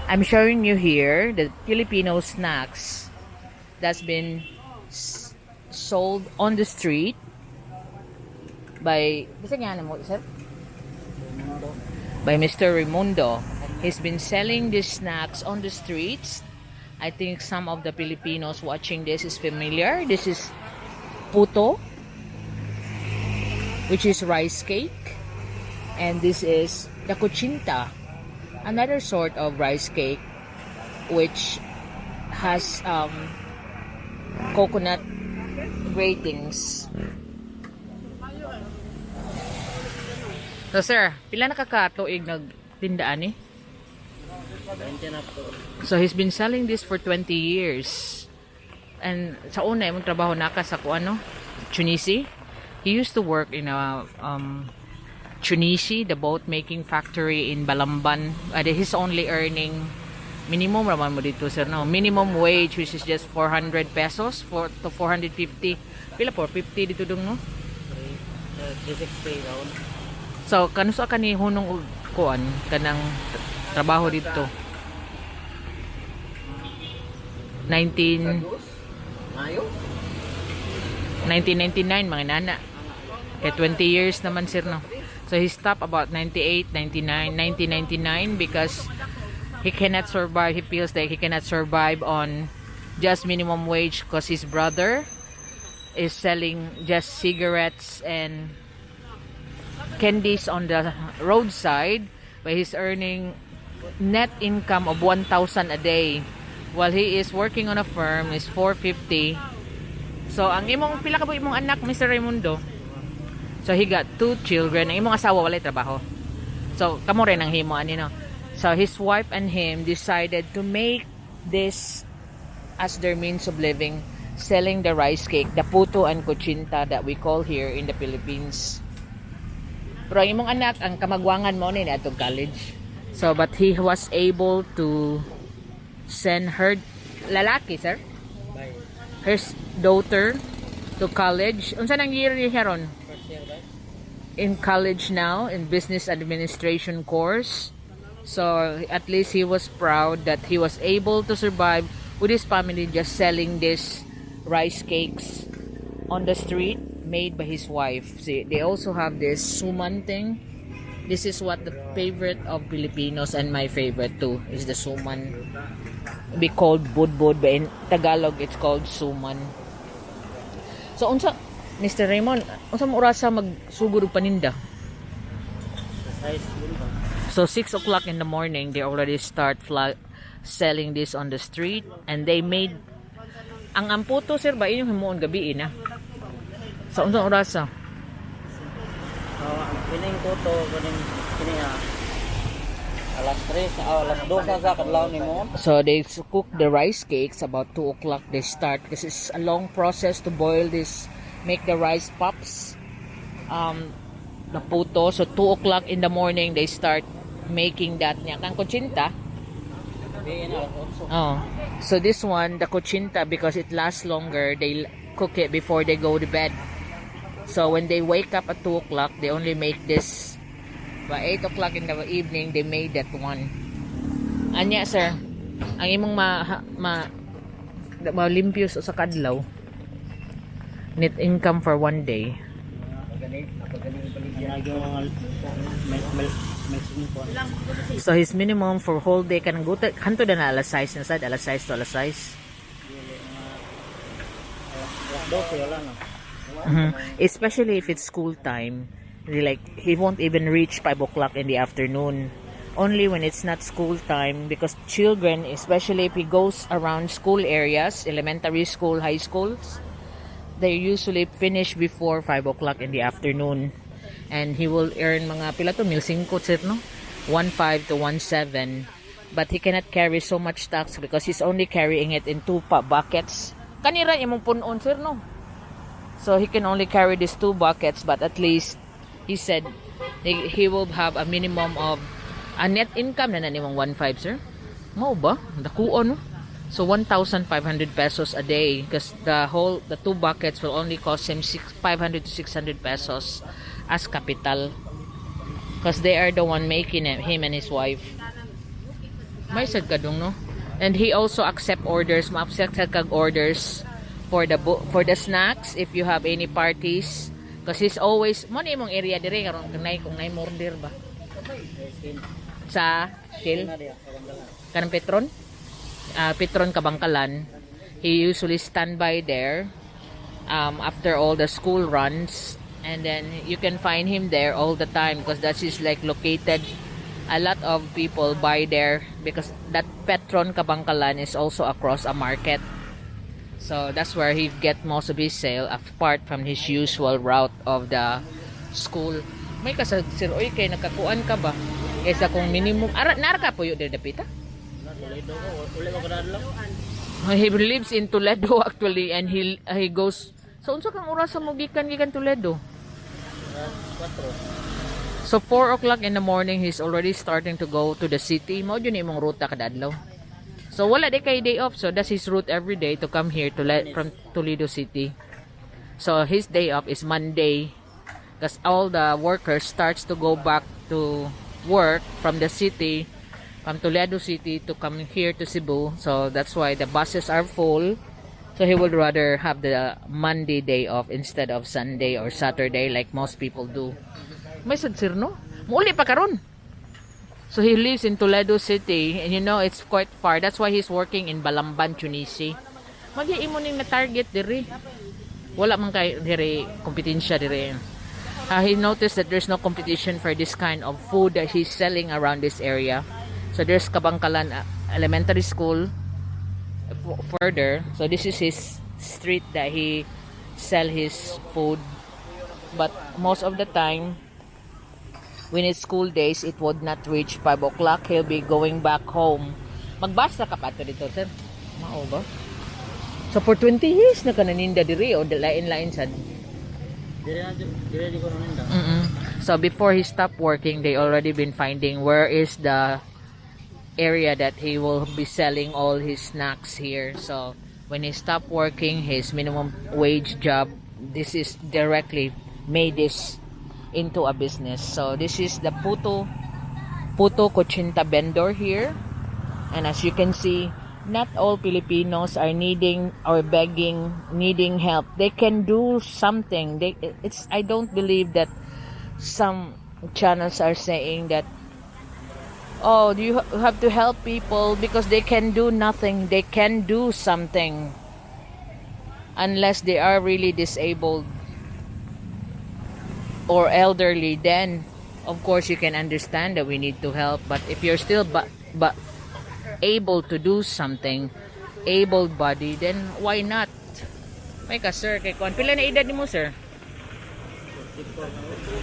I'm showing you here the Filipino snacks that's been sold on the street by by Mr. Raimundo. He's been selling these snacks on the streets. I think some of the Filipinos watching this is familiar. This is puto, which is rice cake, and this is the kuchinta, another sort of rice cake which has coconut gratings. So sir, pila na kakatuig nagtindaan eh? So he's been selling this for 20 years. And sa una, yung trabaho naka sa ano, Chunisi. He used to work in a Chunisi, the boat making factory in Balamban. He's only earning minimum raman mo dito sir, no? Minimum wage, which is just 400 pesos to 450. Pila 450 dito dong, no? 360 round. So kanusa ka ni hunong kuan kanang trabaho dito? 1999 mga nana. Kaya 20 years naman sir, no? So he stopped about 98, 99, 1999 because he cannot survive. He feels like he cannot survive on just minimum wage because his brother is selling just cigarettes and candies on the roadside, but he's earning net income of 1,000 a day while he is working on a firm is 450. So ang imong pila ka po imong anak, Mr. Raimundo? So he got 2 children. Ang imong asawa walay trabaho. So kamo rin ang himo ani, no? So his wife and him decided to make this as their means of living, selling the rice cake, the puto and kuchinta that we call here in the Philippines. Pero ang imong anak, ang kamagwangan mo ni atong college. So, but he was able to send her, lalaki, sir? Her daughter to college. Unsa nang year niya ron? First year ba? In college now, in business administration course. So, at least he was proud that he was able to survive with his family just selling this rice cakes on the street made by his wife. See, they also have this suman thing. This is what the favorite of Filipinos and my favorite too is the suman. Be called budbud, but in Tagalog it's called suman. So unsa Mr. Raymond, unsa mo orasa magsugod og paninda? So 6 o'clock in the morning they already start selling this on the street, and they made ang amputo sir ba inyong himuon gabi na. Sa unsang orasa? Kining kuto kuning kini alas 3 alas 2 sa kadlaw nimo. So they cook the rice cakes about 2 o'clock they start because it's a long process to boil this, make the rice pops, the puto. So 2 o'clock in the morning they start making that niya kang kuchinta. Oh, so this one, the kuchinta, because it lasts longer, they cook it before they go to bed. So when they wake up at 2 o'clock, they only make this. By 8 o'clock in the evening, they made that one. Anya, sir, ang imong malimpyos sa kadlaw, net income for one day. So his minimum for whole day kanang guta kanto na alas 6 na sad, alas 6 to alas 6. Especially if it's school time, he won't even reach 5 o'clock in the afternoon. Only when it's not school time, because children, especially if he goes around school areas, elementary school, high schools, they usually finish before 5 o'clock in the afternoon. And he will earn mga pila to 1,500 sir, no? 1,500 to 1,700. But he cannot carry so much stocks because he's only carrying it in 2 buckets. Kanira imong punon sir, no? So he can only carry these 2 buckets, but at least he said he will have a minimum of a net income na nimong 1,500 sir. Mao ba? Dakuon, no? So 1,500 pesos a day, because the 2 buckets will only cost him 500 to 600 pesos as capital, because they are the one making it, him and his wife. May sad kadung no. And he also accept orders, ma-accept kag orders for the snacks if you have any parties. Because he's always mo ni imong area dire karon kung nay order ba. Sa Shell kanang Petron. Petron Kabangkalan. He usually stand by there after all the school runs, and then you can find him there all the time because that is like located. A lot of people buy there because that Petron Kabangkalan is also across a market, so that's where he get most of his sale apart from his usual route of the school. May kasag sir oy kay nakakuan ka ba kaysa kung minimum nara ka po yun dapita. He lives in Toledo actually, and he goes. So unsa kang oras sa gikan Toledo? 4. So 4 o'clock in the morning he's already starting to go to the city. Mao jud imong ruta kada adlaw. So wala di kay day off, so that's his route every day to come here from Toledo City. So his day off is Monday because all the workers starts to go back to work from the city, from Toledo City to come here to Cebu. So that's why the buses are full. So he would rather have the Monday day off instead of Sunday or Saturday like most people do. May sadsir no? Muli pa karon. So he lives in Toledo City, and you know it's quite far. That's why he's working in Balamban, Tunisi. Magi-imo ning na target diri. Wala man kay diri kompetensya diri. He noticed that there's no competition for this kind of food that he's selling around this area. So there's Kabangkalan Elementary School further. So this is his street that he sell his food. But most of the time, when it's school days, it would not reach 5 o'clock. He'll be going back home. Magbasa ka pa ito dito, sir? Mao ba? So for 20 years na ka naninda diri o lain-lain sad? Dire di ko naninda. So before he stopped working, they already been finding where is the area that he will be selling all his snacks here. So when he stopped working his minimum wage job, this is directly made this into a business. So this is the Puto Cochinta vendor here, and as you can see, not all Filipinos are needing or needing help. They can do something. I don't believe that some channels are saying that, oh, you have to help people because they can do nothing. They can do something unless they are really disabled or elderly. Then of course you can understand that we need to help. But if you're still but able to do something, able body, then why not? May ka sir kay kon pila na edad nimo sir?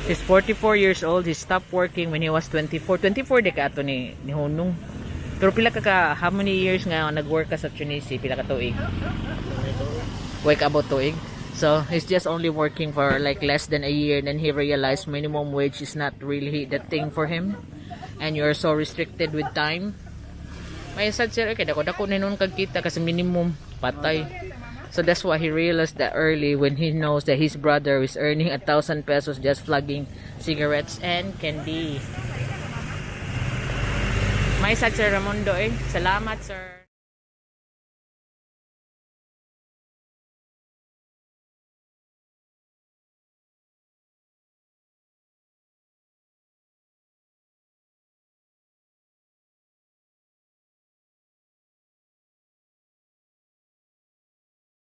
He's 44 years old. He stopped working when he was 24 de ka ato ni Hunong. Pero pila ka how many years nga nag-work ka sa Tunisia? Pila ka tuig? Wake about tuig. So he's just only working for like less than a year, then he realized minimum wage is not really the thing for him, and you're so restricted with time. May sad sir kay dako ninon kag kita kasi minimum patay. So that's why he realized that early when he knows that his brother is earning 1,000 pesos just flogging cigarettes and candy. May sad sir Ramondo Salamat sir.